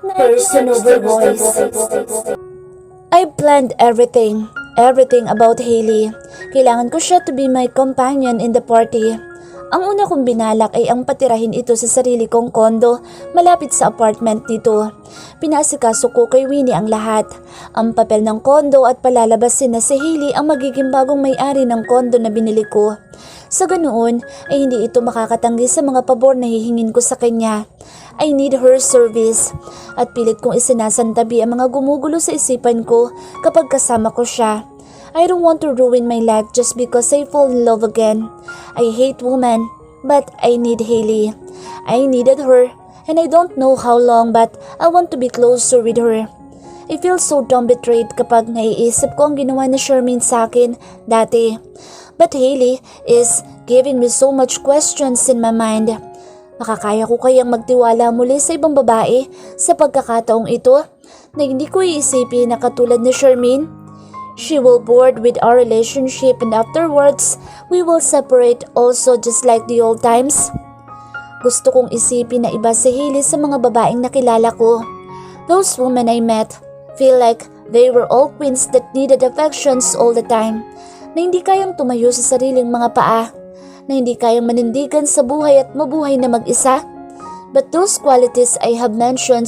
Person over voice. I planned everything about Hailey. Kailangan ko siya to be my companion in the party. Ang una kong binalak ay ang patirahin ito sa sarili kong kondo malapit sa apartment nito. Pinasikaso ko kay Winnie ang lahat. Ang papel ng kondo at palalabasin na si Hailey ang magiging bagong may-ari ng kondo na binili ko. Sa ganoon ay hindi ito makakatanggi sa mga pabor na hihingin ko sa kanya. I need her service at pilit kong isinasantabi ang mga gumugulo sa isipan ko kapag kasama ko siya. I don't want to ruin my life just because I fall in love again. I hate women, but I need Hailey. I needed her, and I don't know how long, but I want to be closer with her. I feel so dumb betrayed kapag naiisip ko ang ginawa ni Charmaine sa akin dati. But Hailey is giving me so much questions in my mind. Makakaya ko kayang magtiwala muli sa ibang babae sa pagkakataong ito na hindi ko iisipin na katulad ni Charmaine? She will board with our relationship and afterwards, we will separate also just like the old times. Gusto kong isipin na iba si Hailey sa mga babaeng nakilala ko. Those women I met feel like they were all queens that needed affections all the time, na hindi kayang tumayo sa sariling mga paa, na hindi kayang manindigan sa buhay at mabuhay na mag-isa. But those qualities I have mentioned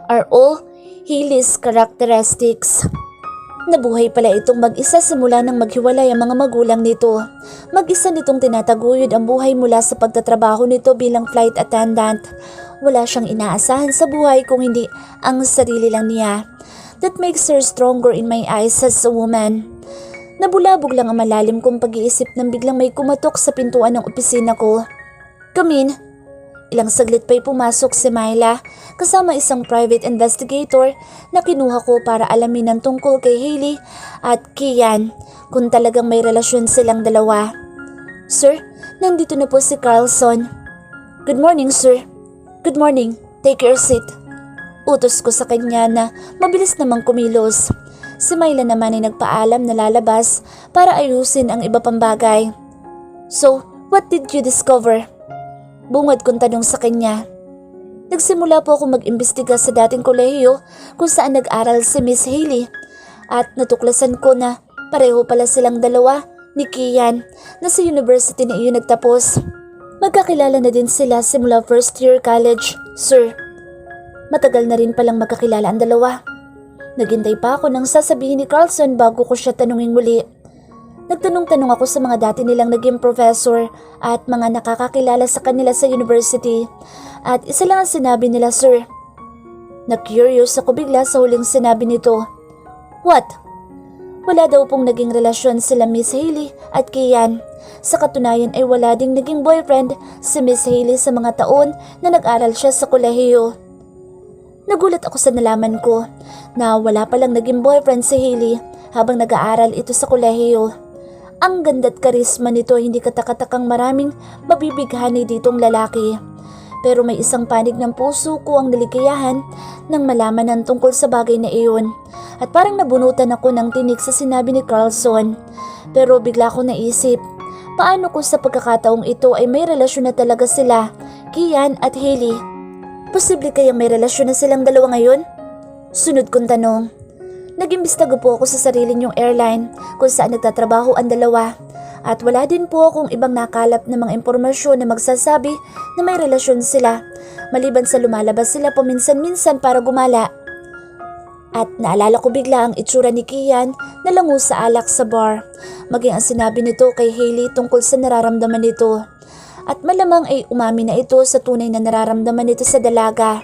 are all Hailey's characteristics. Nabuhay pala itong mag-isa simula nang maghiwalay ang mga magulang nito. Mag-isa nitong tinataguyod ang buhay mula sa pagtatrabaho nito bilang flight attendant. Wala siyang inaasahan sa buhay kung hindi ang sarili lang niya. That makes her stronger in my eyes as a woman. Nabulabog lang ang malalim kong pag-iisip nang biglang may kumatok sa pintuan ng opisina ko. Come in. Ilang saglit pa'y pumasok si Myla kasama isang private investigator na kinuha ko para alamin ang tungkol kay Hailey at Kian kung talagang may relasyon silang dalawa. Sir, nandito na po si Carlson. Good morning, sir. Good morning. Take your seat. Utos ko sa kanya na mabilis namang kumilos. Si Myla naman ay nagpaalam na lalabas para ayusin ang iba pang bagay. So, what did you discover? Bungad kong tanong sa kanya. Nagsimula po ako mag-imbestiga sa dating kolehiyo kung saan nag-aral si Miss Hailey at natuklasan ko na pareho pala silang dalawa ni Kian na sa university na iyon nagtapos. Magkakilala na din sila simula first year college, sir. Matagal na rin palang magkakilala ang dalawa. Naghintay pa ako nang sasabihin ni Carlson bago ko siya tanungin muli. Nagtanong-tanong ako sa mga dati nilang naging professor at mga nakakakilala sa kanila sa university. At isa lang ang sinabi nila, sir. Na-curious ako bigla sa huling sinabi nito. What? Wala daw pong naging relasyon sila Miss Hailey at Kian. Sa katunayan ay wala ding naging boyfriend si Miss Hailey sa mga taon na nag-aral siya sa kolehiyo. Nagulat ako sa nalaman ko na wala palang naging boyfriend si Hailey habang nag-aaral ito sa kolehiyo. Ang ganda't karisma nito, hindi katakatakang maraming mabibighani ditong lalaki. Pero may isang panig ng puso ko ang naligayahan nang malaman ng tungkol sa bagay na iyon. At parang nabunutan ako ng tinik sa sinabi ni Carlson. Pero bigla ko naisip, paano kung sa pagkakataong ito ay may relasyon na talaga sila, Kian at Hailey? Posible kayang may relasyon na silang dalawa ngayon? Sunod kong tanong. Nag-imbistago po ako sa sarili niyong airline kung saan nagtatrabaho ang dalawa at wala din po akong ibang nakalap na mga impormasyon na magsasabi na may relasyon sila maliban sa lumalabas sila paminsan-minsan para gumala. At naalala ko bigla ang itsura ni Kian na lango sa alak sa bar, maging ang sinabi nito kay Hailey tungkol sa nararamdaman nito. At malamang ay umamin na ito sa tunay na nararamdaman nito sa dalaga.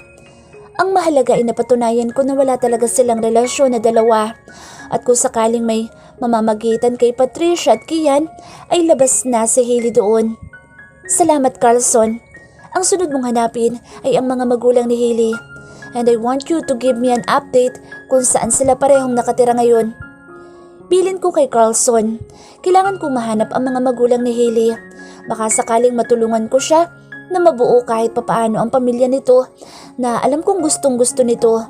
Ang mahalaga ay napatunayan ko na wala talaga silang relasyon na dalawa at kung sakaling may mamamagitan kay Patricia at Kian ay labas na si Hailey doon. Salamat, Carlson. Ang sunod mong hanapin ay ang mga magulang ni Hailey and I want you to give me an update kung saan sila parehong nakatira ngayon. Bilin ko kay Carlson, kailangan kong mahanap ang mga magulang ni Hailey. Baka sakaling matulungan ko siya na mabuo kahit papaano ang pamilya nito na alam kong gustong-gusto nito.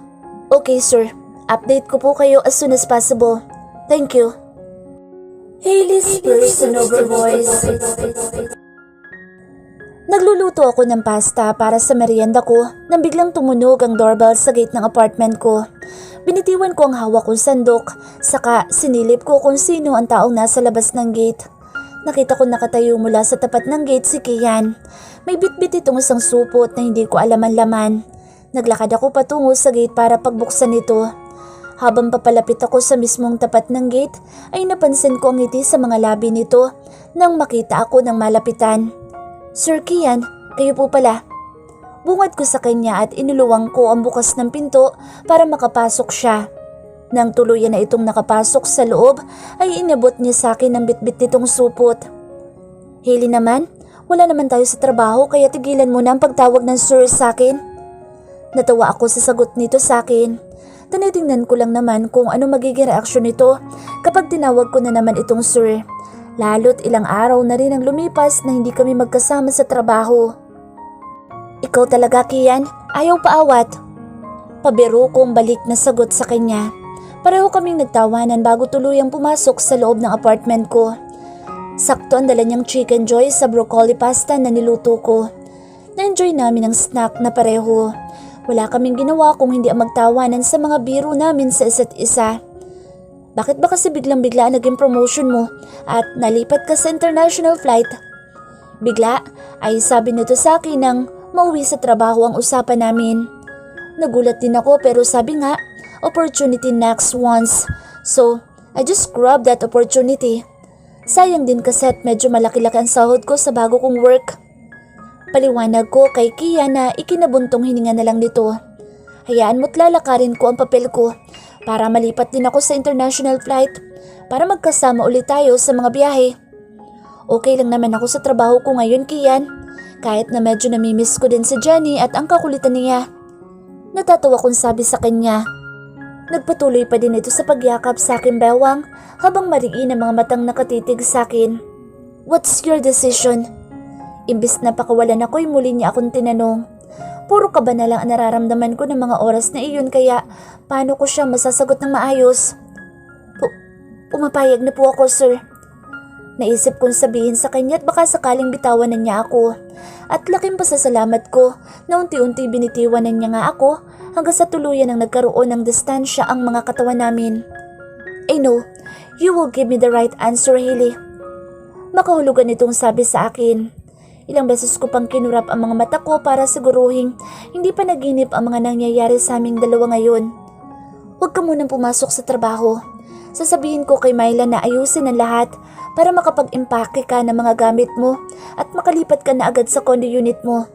Okay, sir. Update ko po kayo as soon as possible. Thank you. Hailey's person over voice. Nagluluto ako ng pasta para sa merienda ko nang biglang tumunog ang doorbell sa gate ng apartment ko. Binitiwan ko ang hawak kong sandok, saka sinilip ko kung sino ang taong nasa labas ng gate. Nakita ko nakatayo mula sa tapat ng gate si Kian. May bitbit itong isang supot na hindi ko alam ang laman. Naglakad ako patungo sa gate para pagbuksan ito. Habang papalapit ako sa mismong tapat ng gate ay napansin ko ang ngiti sa mga labi nito nang makita ako ng malapitan. "Sir Kian, kayo po pala." Bungad ko sa kanya at inuluwang ko ang bukas ng pinto para makapasok siya. Nang tuluyan na itong nakapasok sa loob ay inabot niya sa akin ang bitbit nitong supot. "Hailey naman, wala naman tayo sa trabaho kaya tigilan mo na ang pagtawag ng sir sa akin." Natawa ako sa sagot nito sa akin. Tinitingnan ko lang naman kung ano magiging reaksyon nito kapag tinawag ko na naman itong sir. Lalo't ilang araw na rin ang lumipas na hindi kami magkasama sa trabaho. "Ikaw talaga, Kian, ayaw paawat." Pabiro kong balik na sagot sa kanya. Pareho kaming nagtawanan bago tuluyang pumasok sa loob ng apartment ko. Sakto ang dala niyang chicken joy sa broccoli pasta na niluto ko. Na-enjoy namin ang snack na pareho. Wala kaming ginawa kung hindi ang magtawanan sa mga biro namin sa isa't isa. "Bakit ba kasi biglang-bigla naging promotion mo at nalipat ka sa international flight?" Bigla ay sabi nito sa akin nang mauwi sa trabaho ang usapan namin. Nagulat din ako pero sabi nga, opportunity knocks once. So, I just grabbed that opportunity. Sayang din kasi at medyo malaki-laki ang sahod ko sa bago kong work. Paliwanag ko kay Kia na ikinabuntong hininga na lang nito. Hayaan mo't lalakarin ko ang papel ko para malipat din ako sa international flight para magkasama ulit tayo sa mga biyahe. Okay lang naman ako sa trabaho ko ngayon, Kian, kahit na medyo namimiss ko din si Jenny at ang kakulitan niya. Natatawa kong sabi sa kanya. Nagpatuloy pa din ito sa pagyakap sa aking bewang habang mariin ang mga matang nakatitig sa akin. "What's your decision?" Imbis na pakawalan ako'y muli niya akong tinanong. Puro kaba na lang ang nararamdaman ko ng mga oras na iyon kaya paano ko siya masasagot ng maayos? Pumapayag na po ako, sir." Naisip kong sabihin sa kanya at baka sakaling bitawanan niya ako. At laking pasasalamat ko na unti-unti binitiwanan niya nga ako hanggang sa tuluyan ang nagkaroon ng distansya ang mga katawan namin. "I know, you will give me the right answer, Hailey." Makahulugan itong sabi sa akin. Ilang beses ko pang kinurap ang mga mata ko para siguruhin hindi pa naginip ang mga nangyayari sa aming dalawa ngayon. "Huwag ka munang pumasok sa trabaho. Sasabihin ko kay Myla na ayusin ang lahat para makapag-impake ka ng mga gamit mo at makalipat ka na agad sa condo unit mo."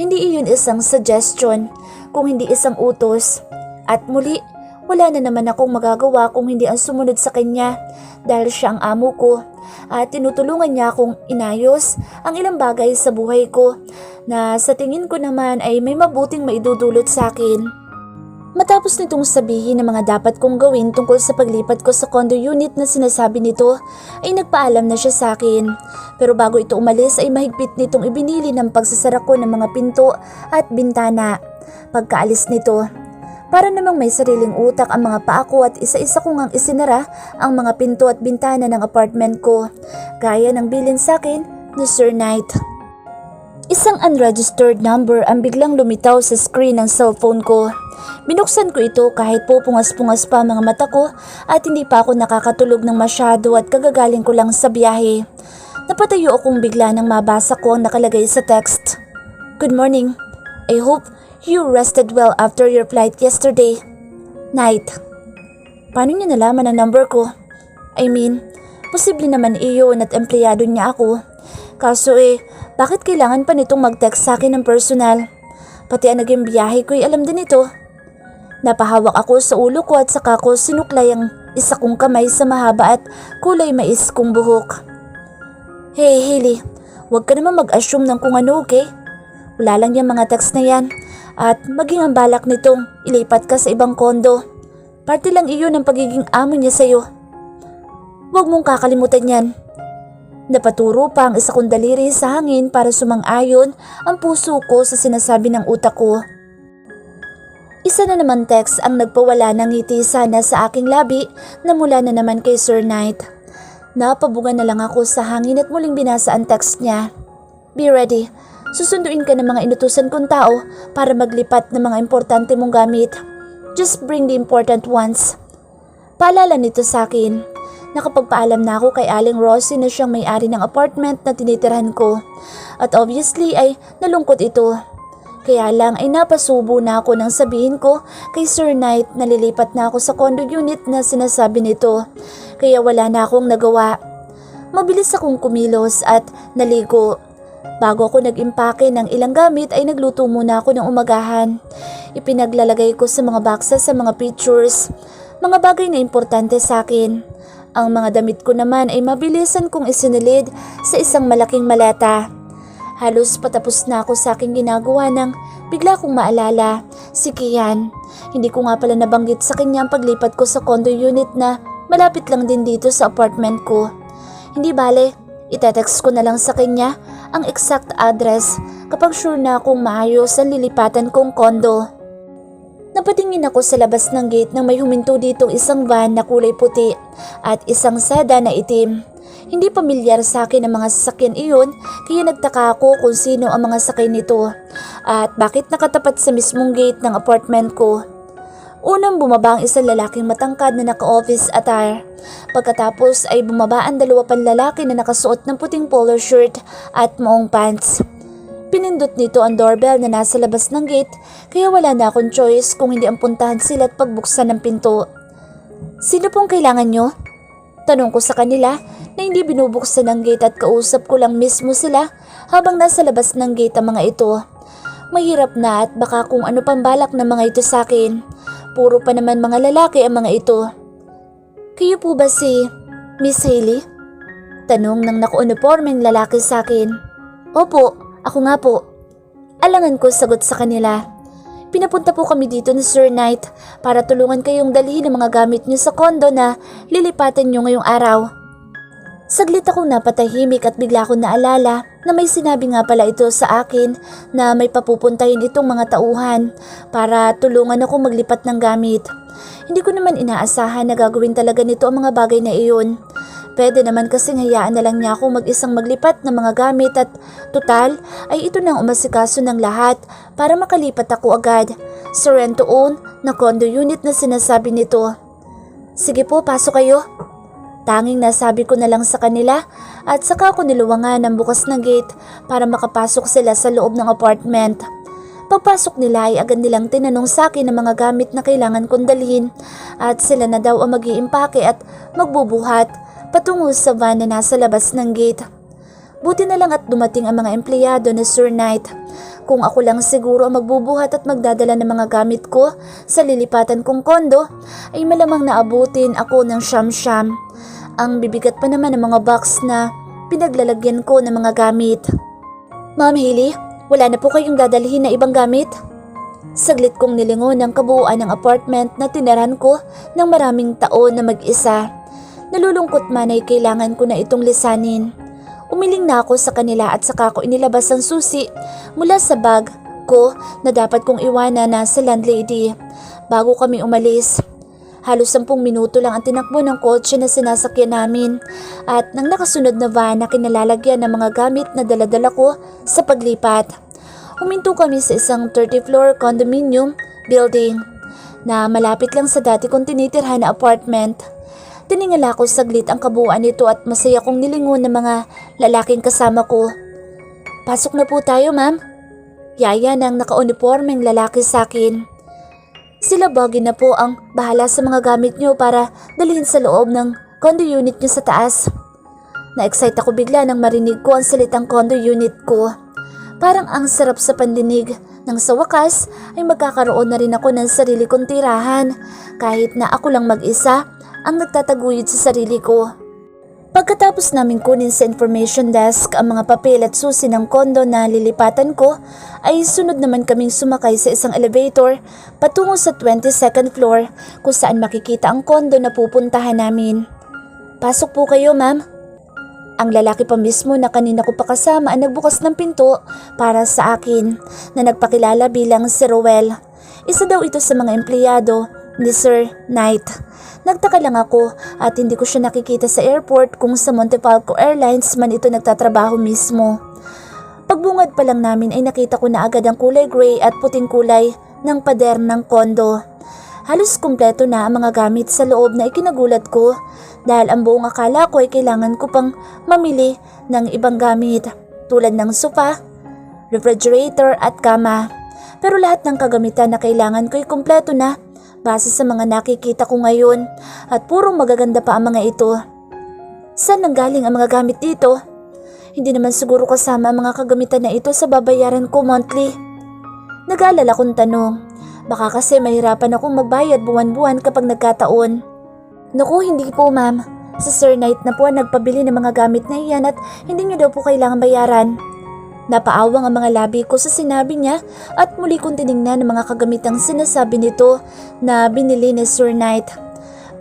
Hindi iyon isang suggestion, kung hindi isang utos. At muli, wala na naman akong magagawa kung hindi ang sumunod sa kanya dahil siya ang amo ko at tinutulungan niya akong inayos ang ilang bagay sa buhay ko na sa tingin ko naman ay may mabuting maidudulot sa akin. Matapos nitong sabihin ang mga dapat kong gawin tungkol sa paglipat ko sa condo unit na sinasabi nito, ay nagpaalam na siya sa akin. Pero bago ito umalis ay mahigpit nitong ibinili ng pagsasara ko ng mga pinto at bintana. Pagkaalis nito, para namang may sariling utak ang mga paa ko at isa-isa ko ngang isinara ang mga pinto at bintana ng apartment ko, gaya ng bilin sa akin ni Sir Knight. Isang unregistered number ang biglang lumitaw sa screen ng cellphone ko. Binuksan ko ito kahit po pungas-pungas pa mga mata ko at hindi pa ako nakakatulog ng masyado at kagagaling ko lang sa biyahe. Napatayo akong bigla nang mabasa ko ang nakalagay sa text. "Good morning. I hope you rested well after your flight yesterday. Night." Paano niya nalaman ang number ko? I mean, posible naman iyon at empleyado niya ako. Kaso bakit kailangan pa nitong mag-text sa akin ng personal? Pati ang naging biyahe ko'y alam din ito. Napahawak ako sa ulo ko at saka ko sinuklay ang isa kong kamay sa mahaba at kulay mais kong buhok. "Hey Hailey, huwag ka naman mag-assume ng kung ano, okay? Wala lang yung mga text na yan at maging ang balak nitong ilipat ka sa ibang kondo. Parte lang iyon ng pagiging amo niya sa'yo. Huwag mong kakalimutan yan." Napaturo pa ang isa kong daliri sa hangin para sumang-ayon ang puso ko sa sinasabi ng utak ko. Isa na naman text ang nagpawala ng ngiti sana sa aking labi na mula na naman kay Sir Knight. Napabunga na lang ako sa hangin at muling binasa ang text niya. Be ready. Susunduin ka ng mga inutusan kong tao para maglipat ng mga importante mong gamit. Just bring the important ones. Paalala nito sa akin. Nakapagpaalam na ako kay Aling Rosie na siyang may-ari ng apartment na tinitirahan ko. At obviously ay nalungkot ito. Kaya lang ay napasubo na ako nang sabihin ko kay Sir Knight na lilipat na ako sa condo unit na sinasabi nito. Kaya wala na akong nagawa. Mabilis akong kumilos at naligo. Bago ako nag-impake ng ilang gamit ay nagluto muna ako ng umagahan. Ipinaglalagay ko sa mga baksa sa mga pictures. Mga bagay na importante sa akin. Ang mga damit ko naman ay mabilisan kong isinilid sa isang malaking maleta. Halos patapos na ako sa aking ginagawa nang bigla kong maalala si Kian. Hindi ko nga pala nabanggit sa kanya ang paglipat ko sa condo unit na malapit lang din dito sa apartment ko. Hindi bale, itetext ko na lang sa kanya ang exact address kapag sure na akong maayos ang lilipatan kong condo. Napatingin ako sa labas ng gate nang may huminto ditong isang van na kulay puti at isang sedan na itim. Hindi pamilyar sa akin ang mga sasakyan iyon kaya nagtaka ako kung sino ang mga sakay nito at bakit nakatapat sa mismong gate ng apartment ko. Unang bumaba ang isang lalaking matangkad na naka-office attire. Pagkatapos ay bumaba ang dalawa pang lalaki na nakasuot ng puting polo shirt at maong pants. Pinindot nito ang doorbell na nasa labas ng gate kaya wala na akong choice kung hindi ang puntahan sila at pagbuksan ng pinto. Sino pong kailangan nyo? Tanong ko sa kanila na hindi binubuksan ng gate at kausap ko lang mismo sila habang nasa labas ng gate ang mga ito. Mahirap na at baka kung ano pang balak ng mga ito sa akin. Puro pa naman mga lalaki ang mga ito. Kayo po ba si Miss Hailey? Tanong ng naka-uniformeng lalaki sa akin. Opo. Ako nga po. Alangan ko sagot sa kanila. Pinapunta po kami dito ni Sir Knight para tulungan kayong dalhin ang mga gamit niyo sa kondo na lilipatan niyo ngayong araw. Saglit akong napatahimik at bigla akong naalala na may sinabi nga pala ito sa akin na may papupuntahin itong mga tauhan para tulungan ako maglipat ng gamit. Hindi ko naman inaasahan na gagawin talaga nito ang mga bagay na iyon. Pwede naman kasing hayaan na lang niya ako mag-isang maglipat ng mga gamit at total ay ito nang umasikaso ng lahat para makalipat ako agad sa rent-to-own na condo unit na sinasabi nito. Sige po, pasok kayo. Tanging nasabi ko na lang sa kanila at saka ako niluwangan ng bukas ng gate para makapasok sila sa loob ng apartment. Pagpasok nila ay agad nilang tinanong sa akin ang mga gamit na kailangan kong dalhin at sila na daw ang mag-iimpake at magbubuhat patungo sa van na nasa labas ng gate. Buti na lang at dumating ang mga empleyado ni Sir Knight. Kung ako lang siguro ang magbubuhat at magdadala ng mga gamit ko sa lilipatan kong kondo, ay malamang naabutin ako ng siyam-siyam. Ang bibigat pa naman ng mga box na pinaglalagyan ko ng mga gamit. Ma'am Hailey, wala na po kayong dadalhin na ibang gamit? Saglit kong nilingon ang kabuuan ng apartment na tinirahan ko ng maraming taon na mag-isa. Nalulungkot man ay kailangan ko na itong lisanin. Umiling na ako sa kanila at saka ko inilabas ang susi mula sa bag ko na dapat kong iwanan na sa landlady. Bago kami umalis, halos 10 minuto lang ang tinakbo ng kotse na sinasakyan namin at nang nakasunod na van na kinalalagyan ng mga gamit na daladala ko sa paglipat. Huminto kami sa isang 30th floor condominium building na malapit lang sa dati kong tinitirhan na apartment. Tiningala ko saglit ang kabuuan nito at masaya kong nilingon ng mga lalaking kasama ko. Pasok na po tayo, ma'am. Yaya ng naka-uniformeng lalaki sa akin. Sila Boggy na po ang bahala sa mga gamit nyo para dalhin sa loob ng condo unit nyo sa taas. Na-excite ako bigla nang marinig ko ang salitang condo unit ko. Parang ang sarap sa pandinig nang sa wakas ay magkakaroon na rin ako ng sarili kong tirahan kahit na ako lang mag-isa ang nagtataguyod sa sarili ko. Pagkatapos namin kunin sa information desk ang mga papel at susi ng kondo na lilipatan ko, ay sunod naman kaming sumakay sa isang elevator patungo sa 22nd floor kung saan makikita ang kondo na pupuntahan namin. Pasok po kayo, ma'am. Ang lalaki pa mismo na kanina ko pa kasama ang nagbukas ng pinto para sa akin na nagpakilala bilang si Rowell. Isa daw ito sa mga empleyado ni Sir Knight. Nagtaka lang ako at hindi ko siya nakikita sa airport kung sa Montefalco Airlines man ito nagtatrabaho mismo. Pagbungad pa lang namin ay nakita ko na agad ang kulay gray at puting kulay ng pader ng kondo. Halos kumpleto na ang mga gamit sa loob na ikinagulat ko dahil ang buong akala ko ay kailangan ko pang mamili ng ibang gamit tulad ng sofa, refrigerator at kama. Pero lahat ng kagamitan na kailangan ko ay kumpleto na base sa mga nakikita ko ngayon at puro magaganda pa ang mga ito. Saan nanggaling ang mga gamit dito? Hindi naman siguro kasama ang mga kagamitan na ito sa babayaran ko monthly. Nag-aalala kong tanong. Baka kasi mahirapan akong magbayad buwan-buwan kapag nagkataon. Naku, hindi po ma'am. Si Sir Knight na po ang nagpabili ng mga gamit na iyan at hindi niyo daw po kailangan bayaran. Napaawang ang mga labi ko sa sinabi niya at muli kong tinignan ang mga kagamitang sinasabi nito na binili ni Sir Knight.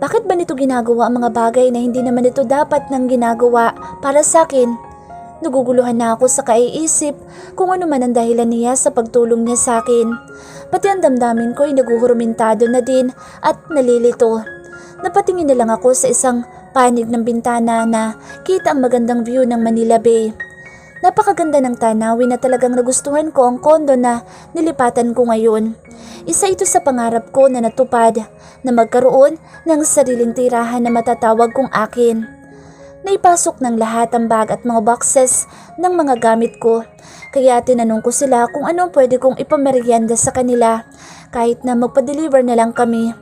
Bakit ba nito ginagawa ang mga bagay na hindi naman ito dapat nang ginagawa para sa akin? Naguguluhan na ako sa kaiisip kung ano man ang dahilan niya sa pagtulong niya sa akin. Pati ang damdamin ko ay naguhurumintado na din at nalilito. Napatingin na lang ako sa isang panig ng bintana na kita ang magandang view ng Manila Bay. Napakaganda ng tanawin na talagang nagustuhan ko ang kondo na nilipatan ko ngayon. Isa ito sa pangarap ko na natupad na magkaroon ng sariling tirahan na matatawag kong akin. Naipasok ng lahat ang bag at mga boxes ng mga gamit ko. Kaya tinanong ko sila kung ano pwede kong ipamerienda sa kanila kahit na magpa-deliver na lang kami.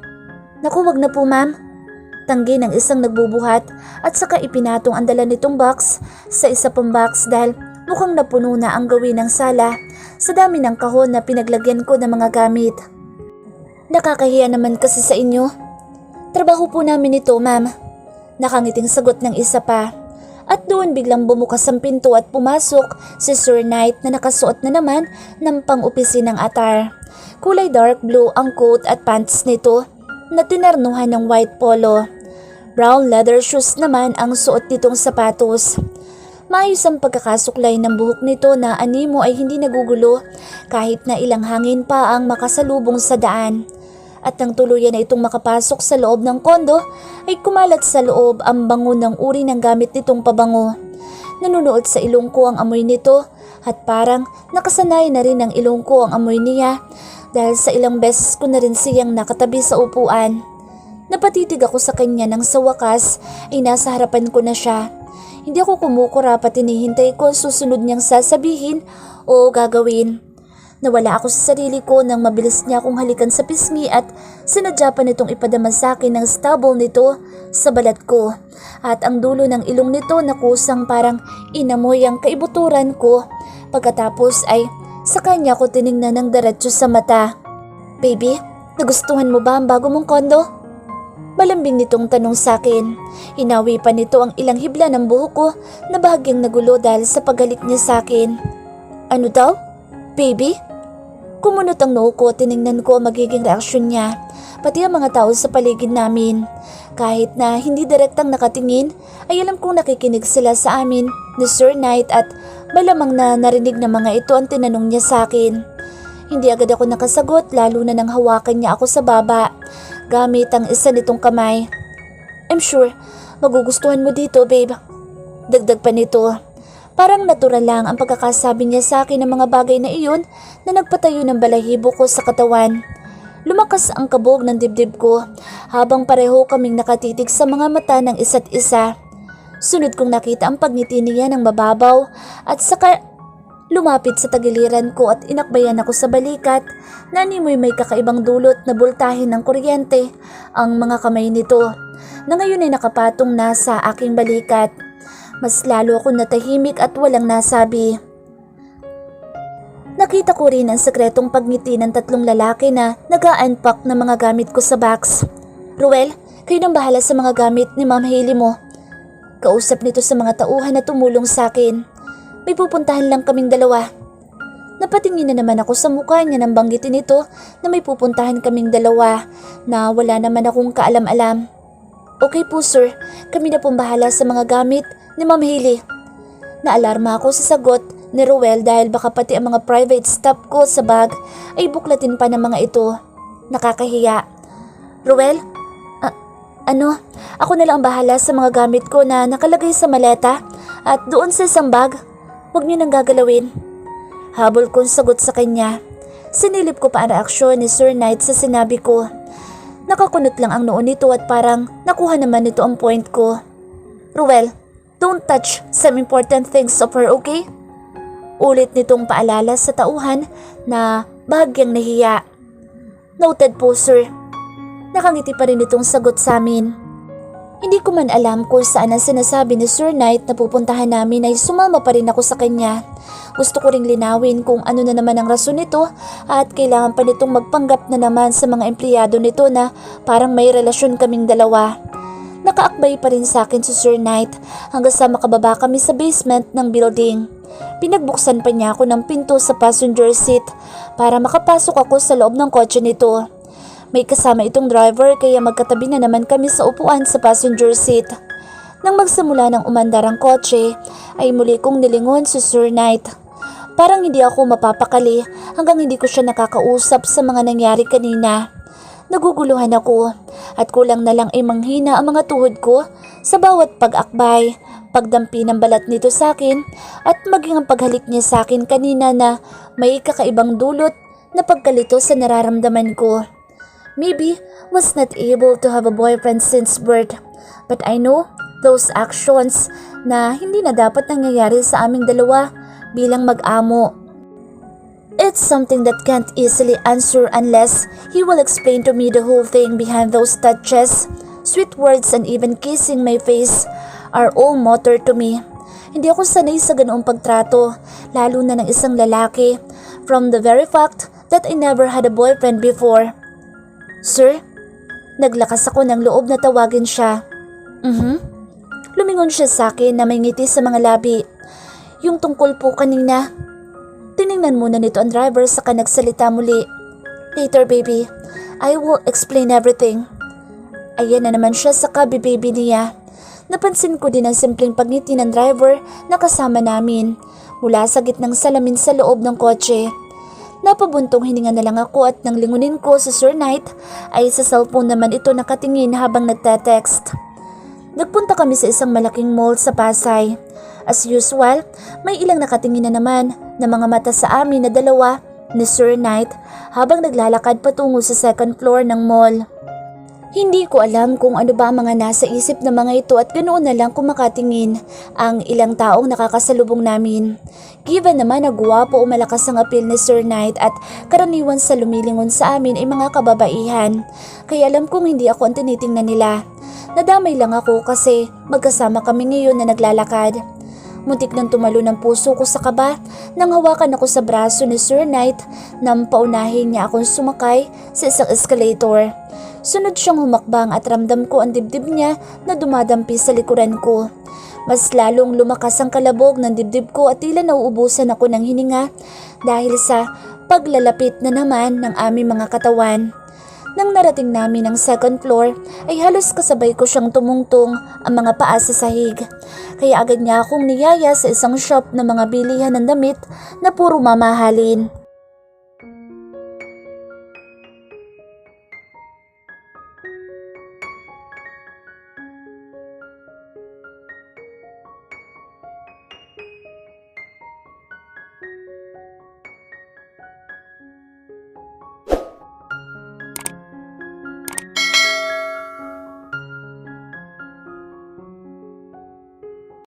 Naku, wag na po ma'am. Tanggi ng isang nagbubuhat at saka ipinatong ang dala nitong box sa isa pang box dahil mukhang napuno na ang gawin ng sala sa dami ng kahon na pinaglagyan ko ng mga gamit. Nakakahiya naman kasi sa inyo. Trabaho po namin ito ma'am. Nakangiting sagot ng isa pa. At doon biglang bumukas ang pinto at pumasok si Sir Knight na nakasuot na naman ng pang-opisinang attire. Kulay dark blue ang coat at pants nito na tinarnuhan ng white polo. Brown leather shoes naman ang suot nitong sapatos. Maayos ang pagkakasuklay ng buhok nito na animo ay hindi nagugulo kahit na ilang hangin pa ang makasalubong sa daan. At nang tuluyan na itong makapasok sa loob ng kondo ay kumalat sa loob ang bango ng uri ng gamit nitong pabango. Nanunuot sa ilong ko ang amoy nito at parang nakasanay na rin ang ilong ko ang amoy niya dahil sa ilang beses ko na rin siyang nakatabi sa upuan. Napatitig ako sa kanya nang sa wakas ay nasa harapan ko na siya. Hindi ako kumukura pat hinihintay ko ang susunod niyang sasabihin o gagawin. Nawala ako sa sarili ko nang mabilis niya akong halikan sa pisngi at sinadya pa nitong ipadama sa akin ng stubble nito sa balat ko. At ang dulo ng ilong nito na kusang parang inamoy ang kaibuturan ko. Pagkatapos ay sa kanya ko tiningnan ng diretso sa mata. Baby, nagustuhan mo ba ang bago mong kondo? Malambing nitong tanong sa akin. Hinawi pa nito ang ilang hibla ng buhok ko na bahagyang nagulo dahil sa paghalik niya sa akin. Ano daw? Baby? Kumunot ang noo ko, tiningnan ko ang magiging reaksyon niya, pati ang mga tao sa paligid namin. Kahit na hindi direktang nakatingin, ay alam kong nakikinig sila sa amin ni Sir Knight at malamang na narinig ng mga ito ang tinanong niya sa akin. Hindi agad ako nakasagot lalo na nang hawakan niya ako sa baba, gamit ang isa nitong kamay. I'm sure, magugustuhan mo dito babe. Dagdag pa nito. Parang natural lang ang pagkakasabi niya sa akin ng mga bagay na iyon na nagpatayo ng balahibo ko sa katawan. Lumakas ang kabog ng dibdib ko habang pareho kaming nakatitig sa mga mata ng isa't isa. Sunod kong nakita ang pagngiti niya ng mababaw at saka lumapit sa tagiliran ko at inakbayan ako sa balikat na animoy may kakaibang dulot na bultahin ng kuryente ang mga kamay nito na ngayon ay nakapatong na sa aking balikat. Mas lalo ako natahimik at walang nasabi. Nakita ko rin ang sekretong pagngiti ng tatlong lalaki na nag-a-unpack ng mga gamit ko sa box. Ruel, kayo nang bahala sa mga gamit ni Ma'am Hailey mo. Kausap nito sa mga tauhan na tumulong sa akin. May pupuntahan lang kaming dalawa. Napatingin na naman ako sa mukha niya nang banggitin nito na may pupuntahan kaming dalawa na wala naman akong kaalam-alam. Okay po sir, kami na pong bahala sa mga gamit ni Ma'am Hailey. Naalarma ako sa sagot ni Ruel dahil baka pati ang mga private stuff ko sa bag ay buklatin pa ng mga ito. Nakakahiya. Ruel? Ano? Ako na lang ang bahala sa mga gamit ko na nakalagay sa maleta at doon sa isang bag. Huwag niyo nang gagalawin. Habol kong sagot sa kanya. Sinilip ko pa ang reaksyon ni Sir Knight sa sinabi ko. Nakakunot lang ang noon nito at parang nakuha naman nito ang point ko. Ruel, don't touch some important things of her, okay? Ulit nitong paalala sa tauhan na bahagyang nahiya. Noted po, sir. Nakangiti pa rin itong sagot sa amin. Hindi ko man alam kung saan ang sinasabi ni Sir Knight na pupuntahan namin ay sumama pa rin ako sa kanya. Gusto ko ring linawin kung ano na naman ang rason nito at kailangan pa nitong magpanggap na naman sa mga empleyado nito na parang may relasyon kaming dalawa. Nakaakbay pa rin sa akin si Sir Knight hanggang sa makababa kami sa basement ng building. Pinagbuksan pa niya ako ng pinto sa passenger seat para makapasok ako sa loob ng kotse nito. May kasama itong driver kaya magkatabi na naman kami sa upuan sa passenger seat. Nang magsimula ng umandar ang kotse ay muli kong nilingon si Sir Knight. Parang hindi ako mapapakali hanggang hindi ko siya nakakausap sa mga nangyari kanina. Naguguluhan ako at kulang na lang ay manghina ang mga tuhod ko sa bawat pag-akbay, pagdampi ng balat nito sa akin at maging ang paghalik niya sa akin kanina na may kakaibang dulot na pagkalito sa nararamdaman ko. Maybe was not able to have a boyfriend since birth, but I know those actions na hindi na dapat nangyayari sa aming dalawa bilang mag-amo. It's something that can't easily answer unless he will explain to me the whole thing behind those touches. Sweet words and even kissing my face are all matter to me. Hindi ako sanay sa ganoong pagtrato, lalo na ng isang lalaki, from the very fact that I never had a boyfriend before. Sir? Naglakas ako ng loob na tawagin siya. Lumingon siya sa akin na may ngiti sa mga labi. Yung tungkol po kanina. Tiningnan muna nito ang driver saka nagsalita muli. Later baby, I will explain everything. Ayan na naman siya sa kabi-baby niya. Napansin ko din ang simpleng pagngiti ng driver na kasama namin mula sa gitnang salamin sa loob ng kotse. Napabuntong hininga na lang ako at nang lingunin ko sa Sir Knight ay sa cellphone naman ito nakatingin habang nagte-text. Nagpunta kami sa isang malaking mall sa Pasay. As usual, may ilang nakatingin na naman na mga mata sa amin na dalawa ni Sir Knight habang naglalakad patungo sa second floor ng mall. Hindi ko alam kung ano ba ang mga nasa isip ng mga ito at ganoon na lang kumakatingin ang ilang taong nakakasalubong namin. Given naman na guwapo o malakas ang appeal ni Sir Knight at karaniwan sa lumilingon sa amin ay mga kababaihan, kaya alam kong hindi ako ang tinitingnan nila. Nadamay lang ako kasi magkasama kami ngayon na naglalakad. Muntik nang tumalo ng puso ko sa kaba nang hawakan ako sa braso ni Sir Knight nang paunahin niya akong sumakay sa isang escalator. Sunod siyang humakbang at ramdam ko ang dibdib niya na dumadampi sa likuran ko. Mas lalong lumakas ang kalabog ng dibdib ko at tila nauubusan ako ng hininga dahil sa paglalapit na naman ng aming mga katawan. Nang narating namin ang second floor ay halos kasabay ko siyang tumungtong ang mga paa sa sahig. Kaya agad niya akong niyaya sa isang shop na mga bilihan ng damit na puro mamahalin.